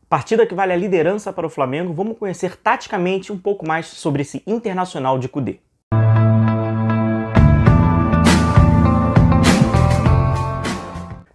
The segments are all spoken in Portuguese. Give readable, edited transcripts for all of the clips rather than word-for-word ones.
Partida que vale a liderança para o Flamengo, vamos conhecer taticamente um pouco mais sobre esse Internacional de Kudê.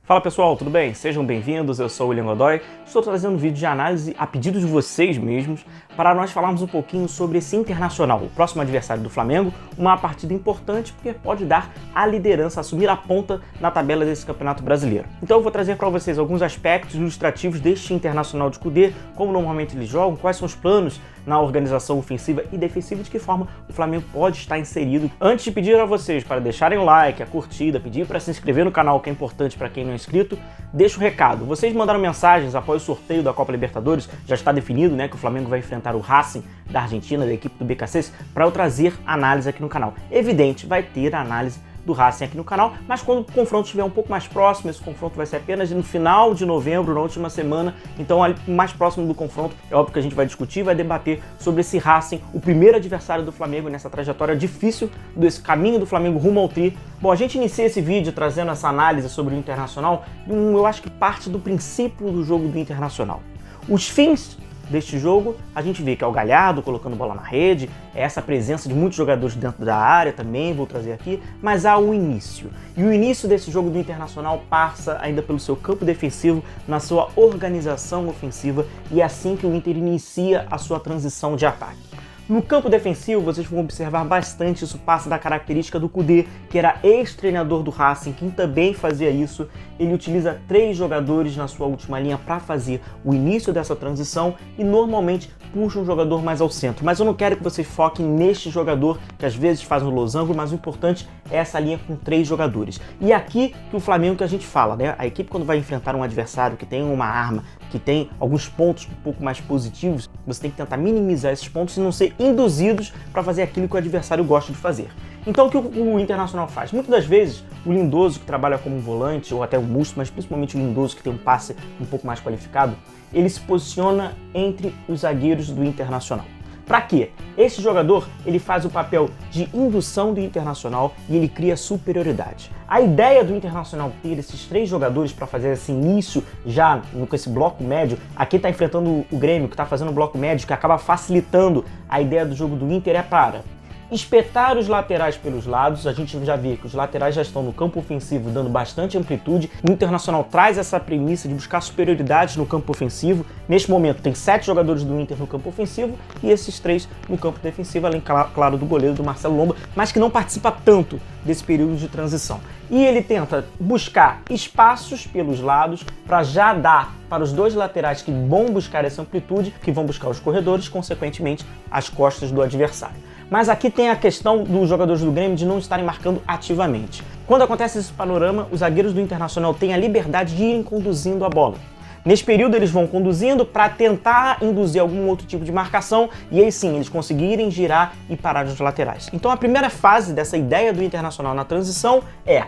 Fala pessoal, tudo bem? Sejam bem-vindos, eu sou o William Godoy. Estou trazendo um vídeo de análise a pedido de vocês mesmos para nós falarmos um pouquinho sobre esse Internacional, o próximo adversário do Flamengo, uma partida importante porque pode dar a liderança, assumir a ponta na tabela desse Campeonato Brasileiro. Então eu vou trazer para vocês alguns aspectos ilustrativos deste Internacional de Kudê, como normalmente eles jogam, quais são os planos na organização ofensiva e defensiva, de que forma o Flamengo pode estar inserido. Antes de pedir a vocês para deixarem o like, a curtida, pedir para se inscrever no canal, que é importante para quem não é inscrito, deixa o recado. Vocês mandaram mensagens após o sorteio da Copa Libertadores, já está definido, né, que o Flamengo vai enfrentar o Racing da Argentina, da equipe do BKC, para eu trazer análise aqui no canal. Evidente, vai ter a análise do Racing aqui no canal, mas quando o confronto estiver um pouco mais próximo, esse confronto vai ser apenas no final de novembro, na última semana, então ali mais próximo do confronto, é óbvio que a gente vai discutir, vai debater sobre esse Racing, o primeiro adversário do Flamengo nessa trajetória difícil desse caminho do Flamengo rumo ao tri. Bom, a gente inicia esse vídeo trazendo essa análise sobre o Internacional, eu acho que parte do princípio do jogo do Internacional. Os fins deste jogo, a gente vê que é o Galhardo colocando bola na rede, essa presença de muitos jogadores dentro da área também, vou trazer aqui, mas há o início. E o início desse jogo do Internacional passa ainda pelo seu campo defensivo, na sua organização ofensiva, e é assim que o Inter inicia a sua transição de ataque. No campo defensivo, vocês vão observar bastante, isso passa da característica do Kudê, que era ex-treinador do Racing, quem também fazia isso. Ele utiliza 3 jogadores na sua última linha para fazer o início dessa transição e normalmente puxa um jogador mais ao centro. Mas eu não quero que vocês foquem neste jogador, que às vezes faz um losango, mas o importante é essa linha com 3 jogadores. E aqui que o Flamengo que a gente fala, né? A equipe quando vai enfrentar um adversário que tem uma arma, que tem alguns pontos um pouco mais positivos, você tem que tentar minimizar esses pontos e não ser induzidos para fazer aquilo que o adversário gosta de fazer. Então o que o Internacional faz? Muitas das vezes o Lindoso, que trabalha como volante, ou até o Musto, mas principalmente o Lindoso, que tem um passe um pouco mais qualificado, ele se posiciona entre os zagueiros do Internacional. Para quê? Esse jogador ele faz o papel de indução do Internacional e ele cria superioridade. A ideia do Internacional ter esses 3 jogadores para fazer esse início já com esse bloco médio, aqui está enfrentando o Grêmio, que está fazendo o bloco médio, que acaba facilitando a ideia do jogo do Inter, é para espetar os laterais pelos lados. A gente já vê que os laterais já estão no campo ofensivo dando bastante amplitude. O Internacional traz essa premissa de buscar superioridade no campo ofensivo. Neste momento tem 7 jogadores do Inter no campo ofensivo e esses 3 no campo defensivo, além, claro, do goleiro, do Marcelo Lomba, mas que não participa tanto desse período de transição. E ele tenta buscar espaços pelos lados para já dar para os 2 laterais que vão buscar essa amplitude, que vão buscar os corredores, consequentemente as costas do adversário. Mas aqui tem a questão dos jogadores do Grêmio de não estarem marcando ativamente. Quando acontece esse panorama, os zagueiros do Internacional têm a liberdade de irem conduzindo a bola. Nesse período eles vão conduzindo para tentar induzir algum outro tipo de marcação e aí sim eles conseguirem girar e parar os laterais. Então a primeira fase dessa ideia do Internacional na transição é: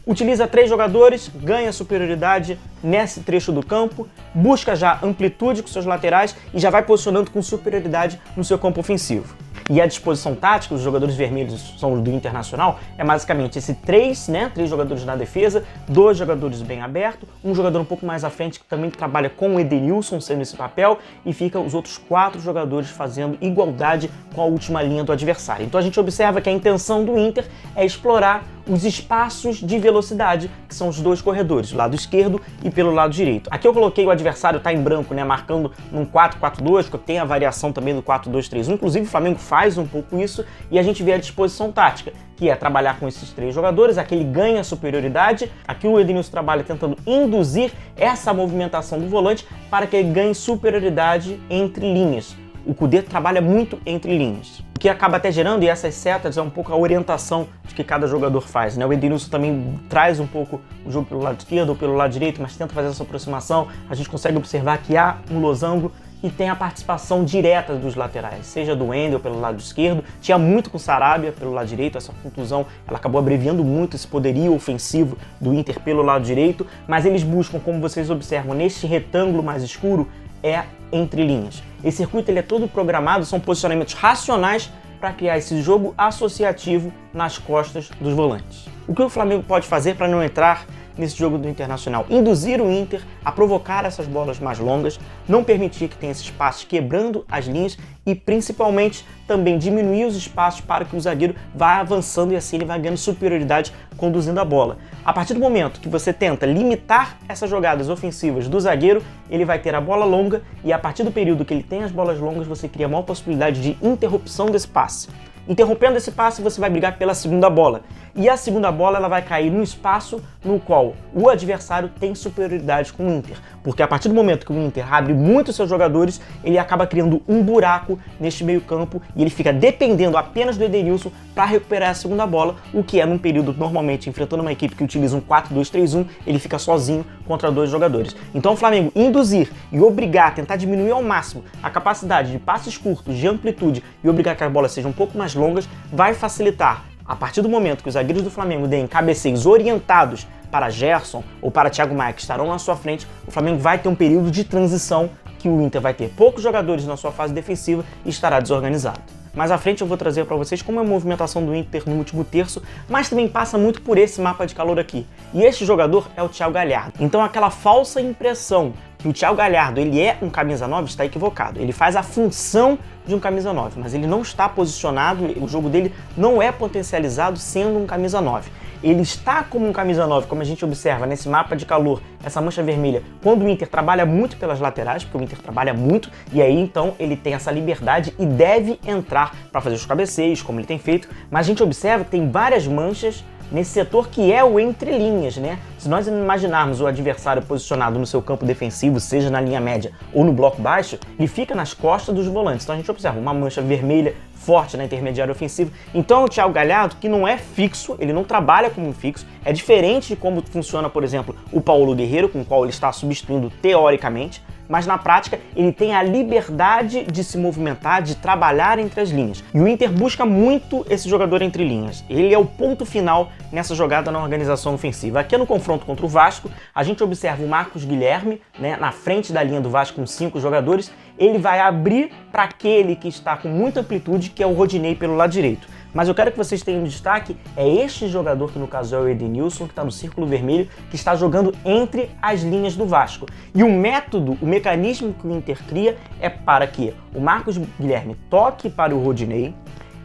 utiliza 3 jogadores, ganha superioridade nesse trecho do campo, busca já amplitude com seus laterais e já vai posicionando com superioridade no seu campo ofensivo. E a disposição tática, os jogadores vermelhos são do Internacional, é basicamente esse 3 jogadores na defesa, 2 jogadores bem abertos, um jogador um pouco mais à frente que também trabalha com o Edenilson sendo esse papel, e fica os outros 4 jogadores fazendo igualdade com a última linha do adversário. Então a gente observa que a intenção do Inter é explorar os espaços de velocidade, que são os 2 corredores, do lado esquerdo e pelo lado direito. Aqui eu coloquei o adversário tá em branco, né, marcando num 4-4-2, que tem a variação também do 4-2-3-1, inclusive o Flamengo faz um pouco isso, e a gente vê a disposição tática, que é trabalhar com esses 3 jogadores, aqui ele ganha superioridade, aqui o Edenilson trabalha tentando induzir essa movimentação do volante para que ele ganhe superioridade entre linhas. O Kudê trabalha muito entre linhas, o que acaba até gerando, e essas setas é um pouco a orientação de que cada jogador faz, né? O Edenilson também traz um pouco o jogo pelo lado esquerdo ou pelo lado direito, mas tenta fazer essa aproximação. A gente consegue observar que há um losango e tem a participação direta dos laterais, seja do Wendel pelo lado esquerdo, tinha muito com o Sarabia pelo lado direito, essa contusão ela acabou abreviando muito esse poderio ofensivo do Inter pelo lado direito, mas eles buscam, como vocês observam, neste retângulo mais escuro, é entre linhas. Esse circuito ele é todo programado, são posicionamentos racionais para criar esse jogo associativo nas costas dos volantes. O que o Flamengo pode fazer para não entrar nesse jogo do Internacional? Induzir o Inter a provocar essas bolas mais longas, não permitir que tenha esses passes quebrando as linhas e principalmente também diminuir os espaços para que o zagueiro vá avançando e assim ele vai ganhando superioridade conduzindo a bola. A partir do momento que você tenta limitar essas jogadas ofensivas do zagueiro, ele vai ter a bola longa e a partir do período que ele tem as bolas longas, você cria a maior possibilidade de interrupção desse passe. Interrompendo esse passe, você vai brigar pela segunda bola. E a segunda bola ela vai cair num espaço no qual o adversário tem superioridade com o Inter. Porque a partir do momento que o Inter abre muito seus jogadores, ele acaba criando um buraco neste meio campo e ele fica dependendo apenas do Edenilson para recuperar a segunda bola, o que é num período normalmente enfrentando uma equipe que utiliza um 4-2-3-1, ele fica sozinho contra dois jogadores. Então o Flamengo induzir e obrigar, tentar diminuir ao máximo a capacidade de passes curtos, de amplitude e obrigar que as bolas sejam um pouco mais longas, vai facilitar. A partir do momento que os zagueiros do Flamengo deem cabeceios orientados para Gerson ou para Thiago Maia, que estarão na sua frente, o Flamengo vai ter um período de transição que o Inter vai ter poucos jogadores na sua fase defensiva e estará desorganizado. Mais à frente eu vou trazer para vocês como é a movimentação do Inter no último terço, mas também passa muito por esse mapa de calor aqui. E este jogador é o Thiago Galhardo. Então aquela falsa impressão que o Thiago Galhardo ele é um camisa 9 está equivocado. Ele faz a função de um camisa 9, mas ele não está posicionado, o jogo dele não é potencializado sendo um camisa 9. Ele está como um camisa 9, como a gente observa nesse mapa de calor, essa mancha vermelha, quando o Inter trabalha muito pelas laterais, porque o Inter trabalha muito, e aí então ele tem essa liberdade e deve entrar para fazer os cabeceios, como ele tem feito, mas a gente observa que tem várias manchas nesse setor que é o entre linhas, né? Se nós imaginarmos o adversário posicionado no seu campo defensivo, seja na linha média ou no bloco baixo, ele fica nas costas dos volantes. Então a gente observa uma mancha vermelha forte na intermediária ofensiva. Então o Thiago Galhardo, que não é fixo, ele não trabalha como um fixo, é diferente de como funciona, por exemplo, o Paulo Guerreiro, com o qual ele está substituindo teoricamente, mas na prática ele tem a liberdade de se movimentar, de trabalhar entre as linhas. E o Inter busca muito esse jogador entre linhas. Ele é o ponto final nessa jogada na organização ofensiva. Aqui no confronto contra o Vasco, a gente observa o Marcos Guilherme, né, na frente da linha do Vasco com 5 jogadores. Ele vai abrir para aquele que está com muita amplitude, que é o Rodinei pelo lado direito. Mas eu quero que vocês tenham destaque, é este jogador, que no caso é o Edenilson, que está no círculo vermelho, que está jogando entre as linhas do Vasco. E o método, o mecanismo que o Inter cria é para que o Marcos Guilherme toque para o Rodinei,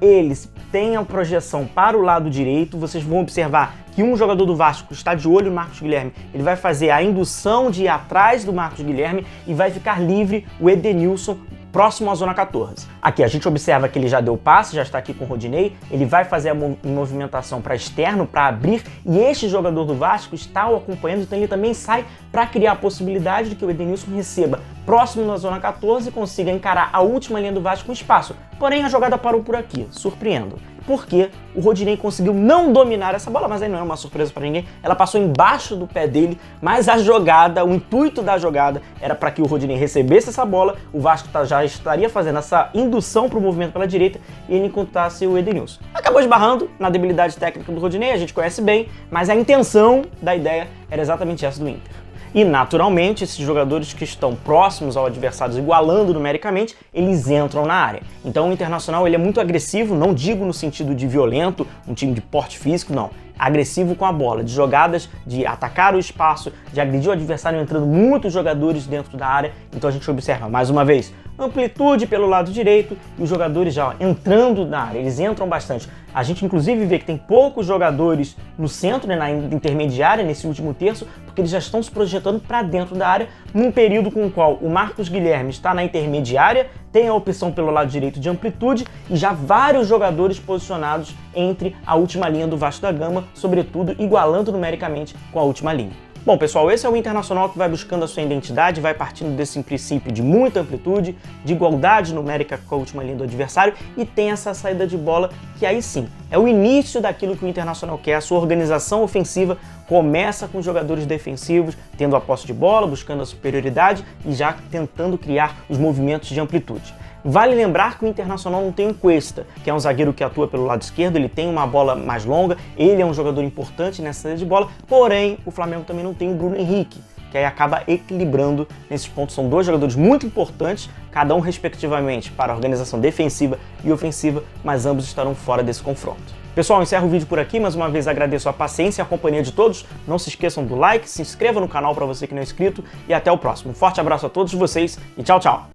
eles tenham projeção para o lado direito, vocês vão observar que um jogador do Vasco está de olho no Marcos Guilherme, ele vai fazer a indução de ir atrás do Marcos Guilherme e vai ficar livre o Edenilson próximo à zona 14. Aqui a gente observa que ele já deu passe, já está aqui com o Rodinei, ele vai fazer a movimentação para externo, para abrir, e este jogador do Vasco está o acompanhando, então ele também sai para criar a possibilidade de que o Edenilson receba próximo na zona 14 e consiga encarar a última linha do Vasco com espaço. Porém a jogada parou por aqui, surpreendo. Porque o Rodinei conseguiu não dominar essa bola, mas aí não é uma surpresa para ninguém, ela passou embaixo do pé dele, mas a jogada, o intuito da jogada era para que o Rodinei recebesse essa bola, o Vasco já estaria fazendo essa indução para o movimento pela direita e ele encontrasse o Edenilson. Acabou esbarrando na debilidade técnica do Rodinei, a gente conhece bem, mas a intenção da ideia era exatamente essa do Inter. E, naturalmente, esses jogadores que estão próximos ao adversário, igualando numericamente, eles entram na área. Então o Internacional ele é muito agressivo, não digo no sentido de violento, um time de porte físico, não. Agressivo com a bola, de jogadas, de atacar o espaço, de agredir o adversário entrando muitos jogadores dentro da área. Então a gente observa, mais uma vez, amplitude pelo lado direito e os jogadores já entrando na área, eles entram bastante. A gente inclusive vê que tem poucos jogadores no centro, né, na intermediária, nesse último terço, porque eles já estão se projetando para dentro da área, num período com o qual o Marcos Guilherme está na intermediária, tem a opção pelo lado direito de amplitude e já vários jogadores posicionados entre a última linha do Vasco da Gama, sobretudo igualando numericamente com a última linha. Bom, pessoal, esse é o Internacional que vai buscando a sua identidade, vai partindo desse princípio de muita amplitude, de igualdade numérica com a última linha do adversário e tem essa saída de bola que aí sim é o início daquilo que o Internacional quer. A sua organização ofensiva começa com os jogadores defensivos, tendo a posse de bola, buscando a superioridade e já tentando criar os movimentos de amplitude. Vale lembrar que o Internacional não tem um Cuesta, que é um zagueiro que atua pelo lado esquerdo, ele tem uma bola mais longa, ele é um jogador importante nessa saída de bola, porém o Flamengo também não tem o Bruno Henrique, que aí acaba equilibrando nesses pontos. São dois jogadores muito importantes, cada um respectivamente para a organização defensiva e ofensiva, mas ambos estarão fora desse confronto. Pessoal, encerro o vídeo por aqui. Mais uma vez agradeço a paciência e a companhia de todos. Não se esqueçam do like, se inscreva no canal para você que não é inscrito e até o próximo. Um forte abraço a todos vocês e tchau, tchau!